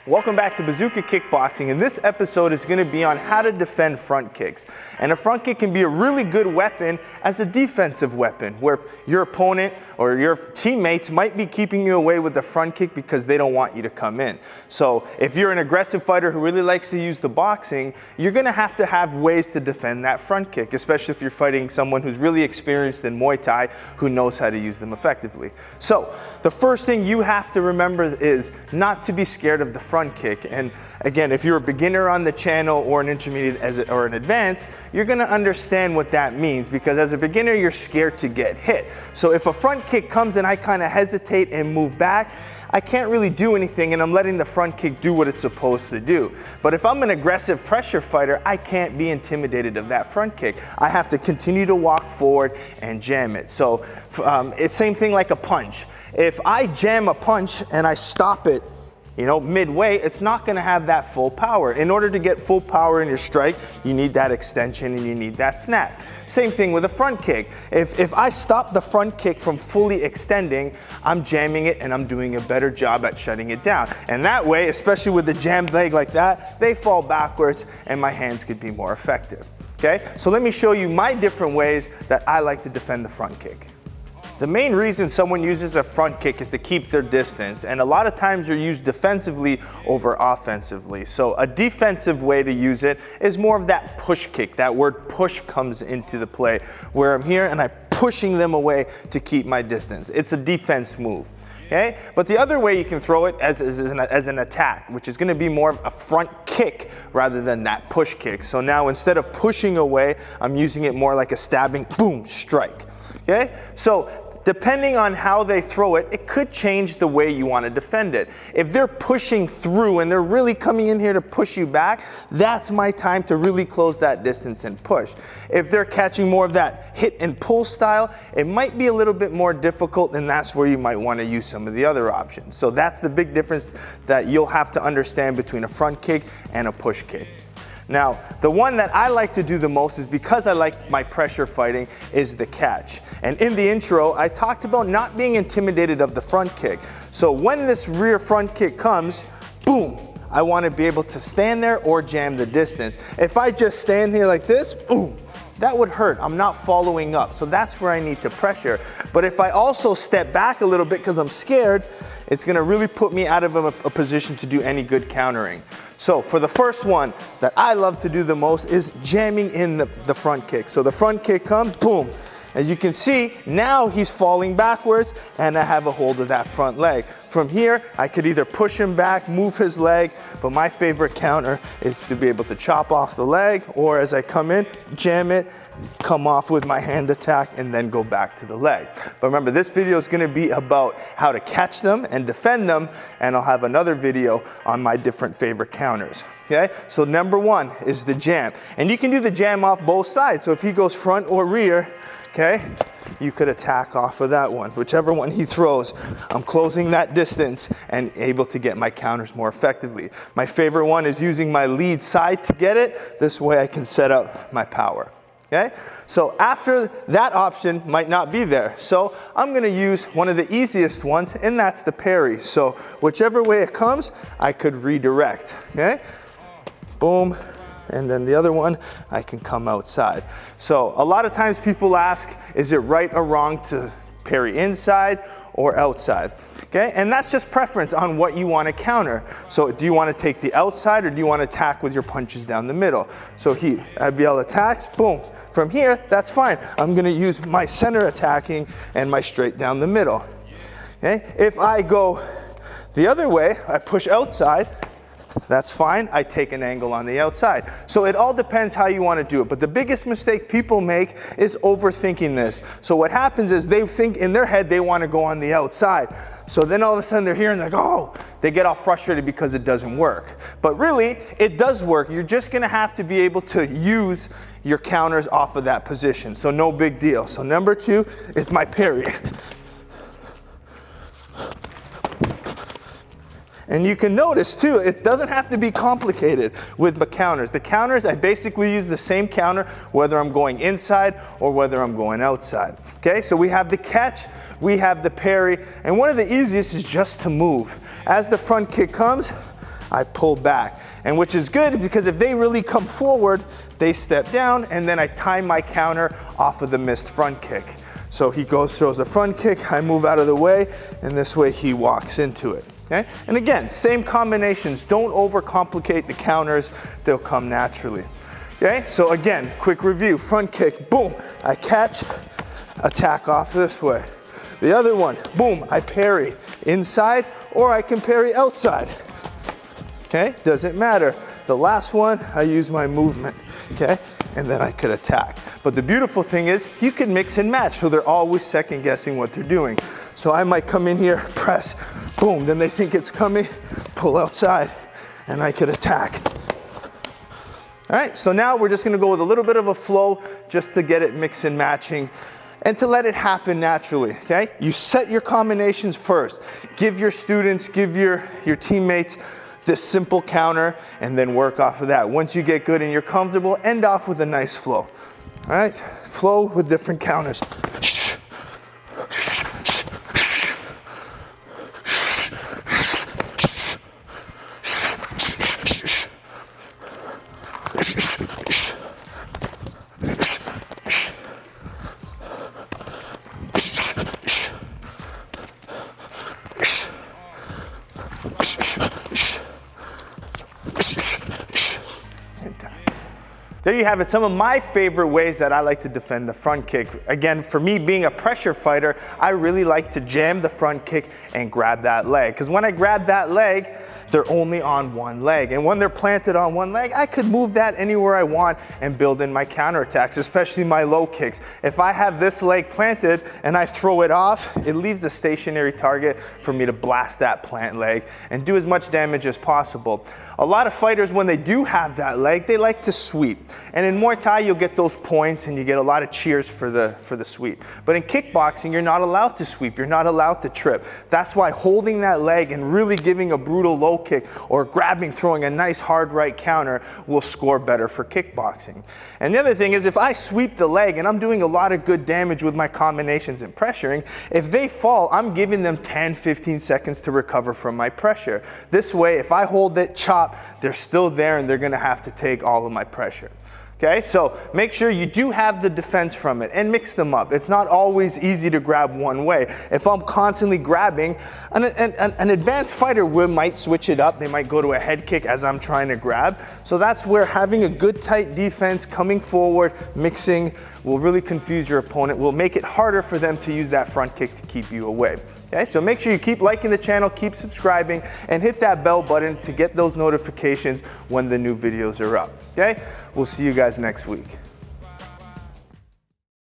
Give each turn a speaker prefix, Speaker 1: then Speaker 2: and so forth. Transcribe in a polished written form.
Speaker 1: Welcome back to Bazooka Kickboxing, and this episode is going to be on how to defend front kicks. And a front kick can be a really good weapon as a defensive weapon, where your opponent or your teammates might be keeping you away with the front kick because they don't want you to come in. So if you're an aggressive fighter who really likes to use the boxing, you're going to have ways to defend that front kick, especially if you're fighting someone who's really experienced in Muay Thai who knows how to use them effectively. So the first thing you have to remember is not to be scared of the front kick. And again, if you're a beginner on the channel or an intermediate or an advanced, you're going to understand what that means, because as a beginner you're scared to get hit. So if a front kick comes and I kind of hesitate and move back, I can't really do anything, and I'm letting the front kick do what it's supposed to do. But if I'm an aggressive pressure fighter, I can't be intimidated of that front kick. I have to continue to walk forward and jam it. So it's same thing like a punch. If I jam a punch and I stop it, midway, it's not going to have that full power. In order to get full power in your strike, you need that extension and you need that snap. Same thing with a front kick. If I stop the front kick from fully extending, I'm jamming it and I'm doing a better job at shutting it down. And that way, especially with the jammed leg like that, they fall backwards and my hands could be more effective. Okay, so let me show you my different ways that I like to defend the front kick. The main reason someone uses a front kick is to keep their distance, and a lot of times they're used defensively over offensively. So a defensive way to use it is more of that push kick. That word push comes into the play, where I'm here and I'm pushing them away to keep my distance. It's a defense move. Okay? But the other way you can throw it as an attack, which is going to be more of a front kick rather than that push kick. So now instead of pushing away, I'm using it more like a stabbing, boom, strike. Okay? So depending on how they throw it, it could change the way you want to defend it. If they're pushing through and they're really coming in here to push you back, that's my time to really close that distance and push. If they're catching more of that hit and pull style, it might be a little bit more difficult, and that's where you might want to use some of the other options. So that's the big difference that you'll have to understand between a front kick and a push kick. Now, the one that I like to do the most is, because I like my pressure fighting, is the catch. And in the intro, I talked about not being intimidated of the front kick. So when this rear front kick comes, boom, I want to be able to stand there or jam the distance. If I just stand here like this, boom, that would hurt. I'm not following up. So that's where I need to pressure. But if I also step back a little bit because I'm scared, it's going to really put me out of a position to do any good countering. So for the first one that I love to do the most is jamming in the front kick. So the front kick comes, boom. As you can see, now he's falling backwards and I have a hold of that front leg. From here, I could either push him back, move his leg, but my favorite counter is to be able to chop off the leg, or as I come in, jam it, come off with my hand attack, and then go back to the leg. But remember, this video is going to be about how to catch them and defend them, and I'll have another video on my different favorite counters. Okay, so number one is the jam. And you can do the jam off both sides. So if he goes front or rear, okay, you could attack off of that one. Whichever one he throws, I'm closing that distance and able to get my counters more effectively. My favorite one is using my lead side to get it. This way I can set up my power. Okay, so after that option might not be there, so I'm going to use one of the easiest ones, and that's the parry. So whichever way it comes, I could redirect. Okay, boom. And then the other one, I can come outside. So a lot of times people ask, is it right or wrong to parry inside or outside? Okay, and that's just preference on what you want to counter. So do you want to take the outside, or do you want to attack with your punches down the middle? So Abiel attacks, boom. From here, that's fine. I'm going to use my center attacking and my straight down the middle. Okay, if I go the other way, I push outside, that's fine. I take an angle on the outside. So it all depends how you want to do it. But the biggest mistake people make is overthinking this. So what happens is they think in their head they want to go on the outside. So then all of a sudden they're here and they're like, oh, they get all frustrated because it doesn't work. But really, it does work. You're just going to have to be able to use your counters off of that position. So no big deal. So number two is my parry. And you can notice too, it doesn't have to be complicated with the counters. The counters, I basically use the same counter whether I'm going inside or whether I'm going outside. Okay, so we have the catch, we have the parry, and one of the easiest is just to move. As the front kick comes, I pull back. And which is good because if they really come forward, they step down, and then I time my counter off of the missed front kick. So he goes, throws a front kick, I move out of the way, and this way he walks into it. Okay? And again, same combinations. Don't overcomplicate the counters. They'll come naturally. Okay? So again, quick review. Front kick, boom, I catch, attack off this way. The other one, boom, I parry inside, or I can parry outside. Okay? Doesn't matter. The last one, I use my movement. Okay? And then I could attack. But the beautiful thing is you can mix and match, so they're always second guessing what they're doing. So I might come in here, press, boom, then they think it's coming, pull outside, and I could attack. All right, so now we're just gonna go with a little bit of a flow just to get it mix and matching and to let it happen naturally, okay? You set your combinations first. Give your students, give your teammates this simple counter, and then work off of that. Once you get good and you're comfortable, end off with a nice flow. All right, flow with different counters. There you have it, some of my favorite ways that I like to defend the front kick. Again, for me being a pressure fighter, I really like to jam the front kick and grab that leg. Because when I grab that leg, they're only on one leg. And when they're planted on one leg, I could move that anywhere I want and build in my counterattacks, especially my low kicks. If I have this leg planted and I throw it off, it leaves a stationary target for me to blast that plant leg and do as much damage as possible. A lot of fighters, when they do have that leg, they like to sweep. And in Muay Thai, you'll get those points and you get a lot of cheers for the sweep. But in kickboxing, you're not allowed to sweep. You're not allowed to trip. That's why holding that leg and really giving a brutal low kick or grabbing, throwing a nice hard right counter will score better for kickboxing. And the other thing is, if I sweep the leg and I'm doing a lot of good damage with my combinations and pressuring, if they fall, I'm giving them 10, 15 seconds to recover from my pressure. This way, if I hold that chop, they're still there and they're gonna have to take all of my pressure. Okay, so make sure you do have the defense from it and mix them up. It's not always easy to grab one way. If I'm constantly grabbing, an advanced fighter might switch it up. They might go to a head kick as I'm trying to grab. So that's where having a good tight defense, coming forward, mixing, will really confuse your opponent, will make it harder for them to use that front kick to keep you away. Okay, so make sure you keep liking the channel, keep subscribing, and hit that bell button to get those notifications when the new videos are up. Okay, we'll see you guys next week.